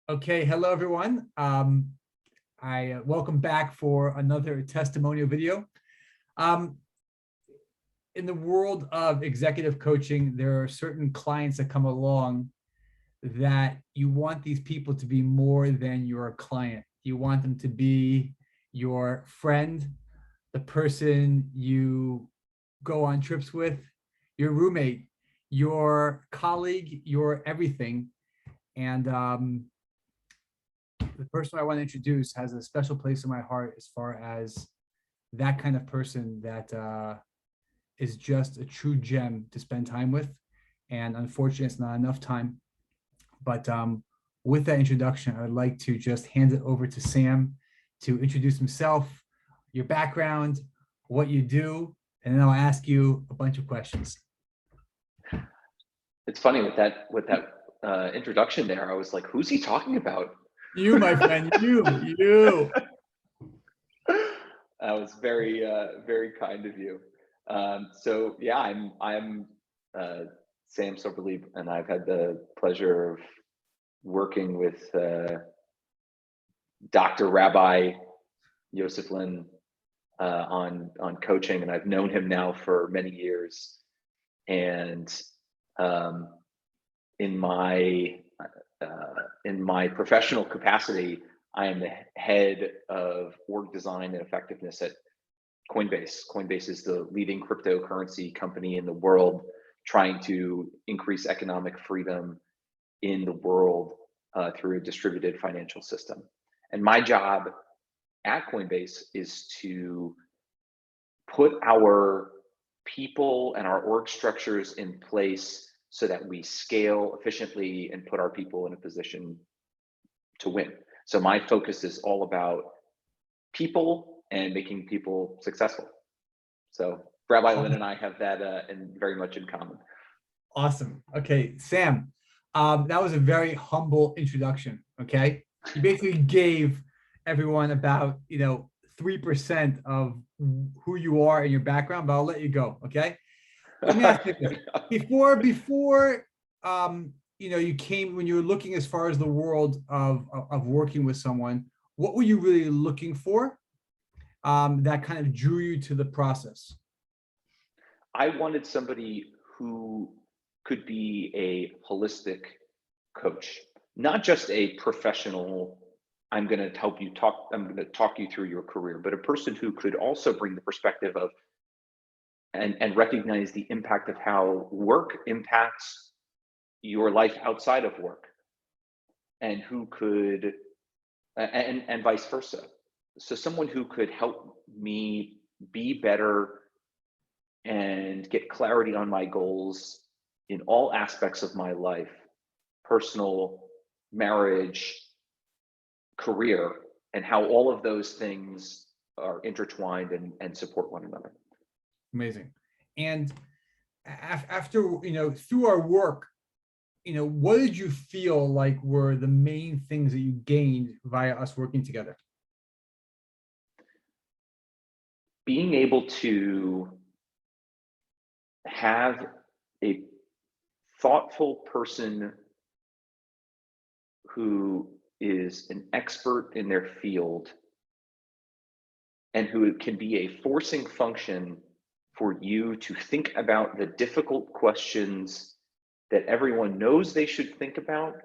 Okay, hello everyone. I welcome back for another testimonial video. Um, in the world of executive coaching, there are certain clients that come along that you want these people to be more than your client. You want them to be your friend, the person you go on trips with, your roommate, your colleague, your everything. And the person I want to introduce has a special place in my heart as far as that kind of person that is just a true gem to spend time with. And unfortunately, it's not enough time. But with that introduction, I would like to just hand it over to Sam to introduce himself, your background, what you do, and then I'll ask you a bunch of questions. It's funny with that introduction there. I was like, "Who's he talking about?" You, my friend, you. That was very kind of you. So yeah, I'm Sam Silverlieb, and I've had the pleasure of working with Dr. Rabbi Yosef on coaching, and I've known him now for many years. And in my professional capacity, I am the head of org design and effectiveness at Coinbase. Coinbase is the leading cryptocurrency company in the world, trying to increase economic freedom in the world through a distributed financial system. And my job at Coinbase is to put our people and our org structures in place so that we scale efficiently and put our people in a position to win. So my focus is all about people and making people successful. So Rabbi Lynn and I have that and very much in common. Awesome. Okay, Sam, that was a very humble introduction. Okay, you basically gave everyone about 3% of who you are and your background, but I'll let you go. Okay. Let me ask you this. Before you came, when you were looking as far as the world of working with someone, what were you really looking for that kind of drew you to the process? I wanted somebody who could be a holistic coach, not just a professional. I'm going to talk you through your career, but a person who could also bring the perspective of and recognize the impact of how work impacts your life outside of work, and who could and vice versa. So someone who could help me be better and get clarity on my goals in all aspects of my life: personal, marriage, career, and how all of those things are intertwined and support one another. Amazing. And after, through our work, what did you feel like were the main things that you gained via us working together? Being able to have a thoughtful person who is an expert in their field and who can be a forcing function for you to think about the difficult questions that everyone knows they should think about,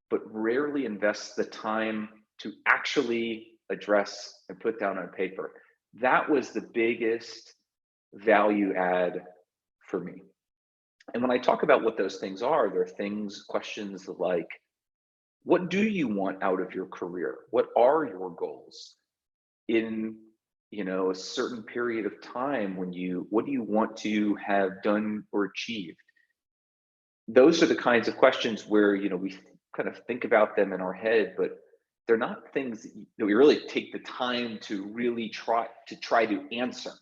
but rarely invests the time to actually address and put down on paper. That was the biggest value add for me. And when I talk about what those things are, they're questions like, what do you want out of your career? What are your goals in a certain period of time? What do you want to have done or achieved? Those are the kinds of questions where we kind of think about them in our head, but they're not things that we really take the time to really try to answer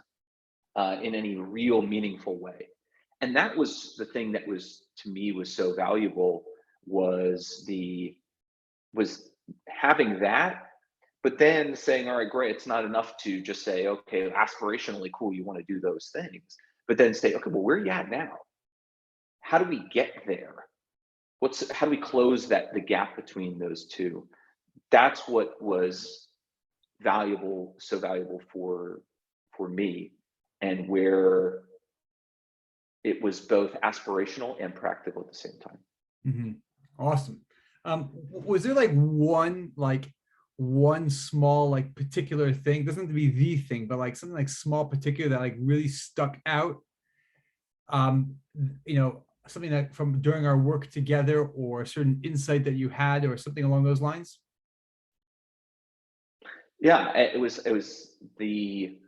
in any real meaningful way. And that was the thing that was, to me, was so valuable, was having that, but then saying, all right, great, it's not enough to just say, okay, aspirationally, cool, you want to do those things, but then say, okay, well, where are you at now? How do we get there? how do we close the gap between those two? That's what was so valuable for me, and where it was both aspirational and practical at the same time. Mm-hmm. Awesome. Was there like one small like particular thing, doesn't have to be the thing, but like something like small particular that like really stuck out? Something that from during our work together, or a certain insight that you had, or something along those lines? Yeah, it was the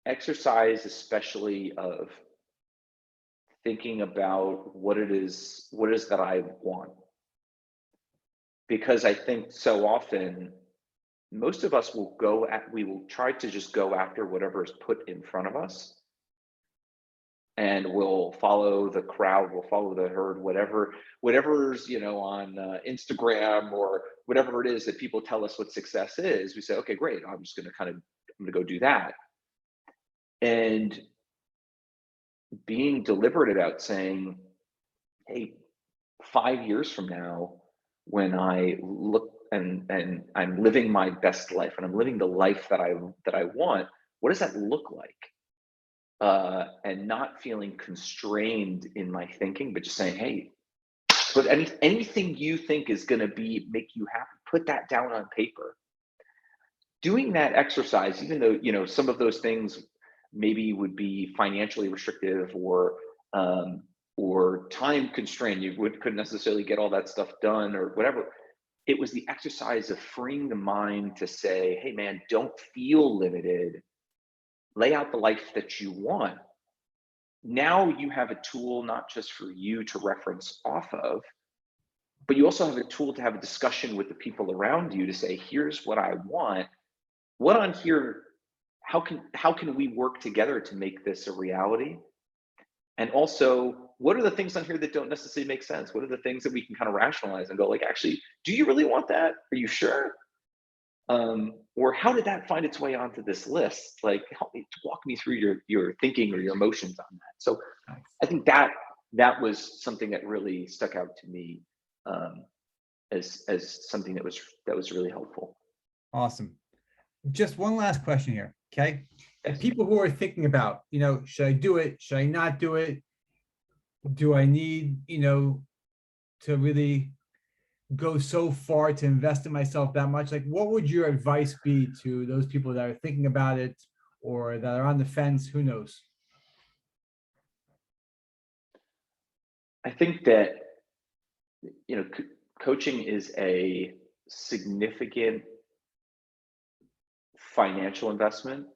exercise, especially of thinking about what it is that I want. Because I think so often most of us we will try to just go after whatever is put in front of us, and we'll follow the crowd, we'll follow the herd, whatever's on Instagram, or whatever it is that people tell us what success is. We say, okay, great, I'm going to go do that. And being deliberate about saying, hey, 5 years from now, when I look and I'm living my best life, and I'm living the life that I want, what does that look like? And not feeling constrained in my thinking, but just saying, hey, put anything you think is going to make you happy, put that down on paper. Doing that exercise, even though some of those things maybe would be financially restrictive, or time constrained, couldn't necessarily get all that stuff done, or whatever. It was the exercise of freeing the mind to say, hey man, don't feel limited, lay out the life that you want. Now you have a tool not just for you to reference off of, but you also have a tool to have a discussion with the people around you to say, here's what I want. What on here, how can we work together to make this a reality? And also, what are the things on here that don't necessarily make sense? What are the things that we can kind of rationalize and go like, actually, do you really want that? Are you sure? Or how did that find its way onto this list? Like, walk me through your thinking or your emotions on that. So Nice. I think that was something that really stuck out to me, as something that was really helpful. Awesome. Just one last question here. Okay. The Yes. people who are thinking about, should I do it? Should I not do it? Do I need, to really go so far to invest in myself that much? Like, what would your advice be to those people that are thinking about it, or that are on the fence? Who knows? I think that, coaching is a significant financial investment.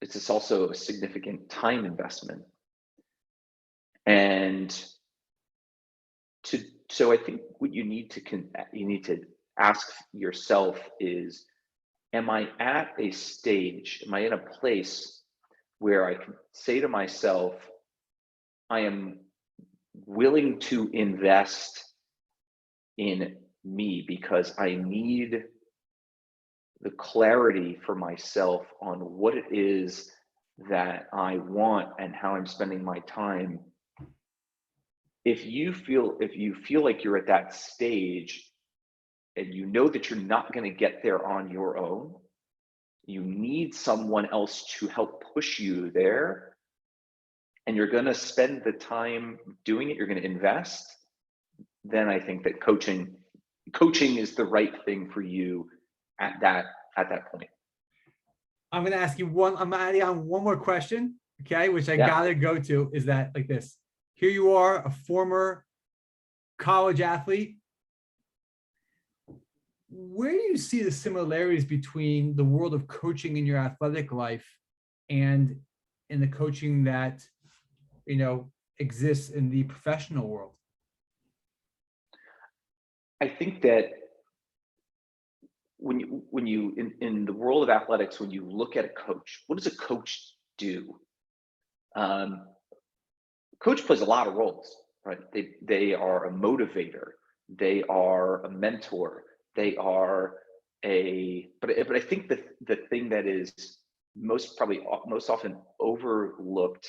It's just also a significant time investment. And so I think what you need to ask yourself is, am I at a stage, am I in a place where I can say to myself, I am willing to invest in me because I need the clarity for myself on what it is that I want and how I'm spending my time. If you feel like you're at that stage, and you know that you're not going to get there on your own, you need someone else to help push you there, and you're going to spend the time doing it, you're going to invest, then I think that coaching is the right thing for you at that point. I'm going to ask you I'm adding on one more question. Okay. Which I Yeah. gotta go to, is that like this: here you are, a former college athlete. Where do you see the similarities between the world of coaching in your athletic life and in the coaching that, exists in the professional world? I think that when you in the world of athletics, when you look at a coach, what does a coach do? Coach plays a lot of roles, right? They are a motivator, they are a mentor, they are but I think the thing that is most often overlooked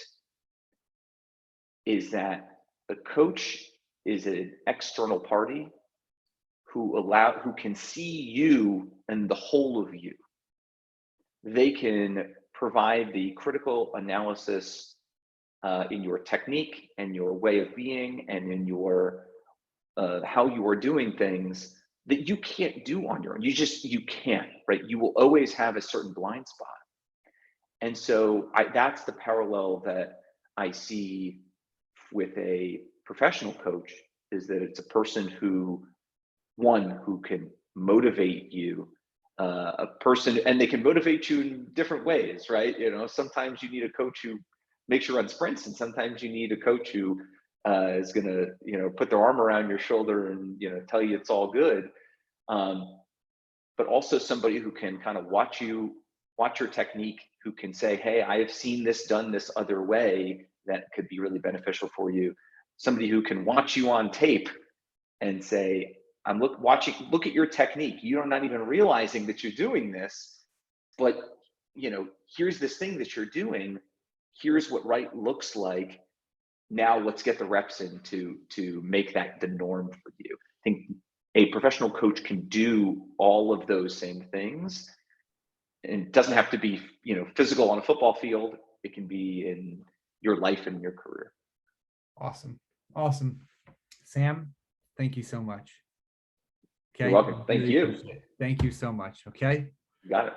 is that A coach is an external party who can see you and the whole of you. They can provide the critical analysis in your technique and your way of being and in your how you are doing things that you can't do on your own. You can't, right? You will always have a certain blind spot. And so that's the parallel that I see with a professional coach, is that it's a person who can motivate you, a person, and they can motivate you in different ways, right? You know, sometimes you need a coach who makes you run sprints, and sometimes you need a coach who is going to, you know, put their arm around your shoulder and, you know, tell you it's all good. But also somebody who can kind of watch your technique, who can say, hey, I have seen this done this other way that could be really beneficial for you. Somebody who can watch you on tape and say, look at your technique. You're not even realizing that you're doing this, but, you know, here's this thing that you're doing. Here's what right looks like. Now let's get the reps in to make that the norm for you. I think a professional coach can do all of those same things, and it doesn't have to be, you know, physical on a football field. It can be in your life and your career. Awesome. Awesome. Sam, thank you so much. Okay. You're welcome. Thank you. Thank you so much. Okay. You got it.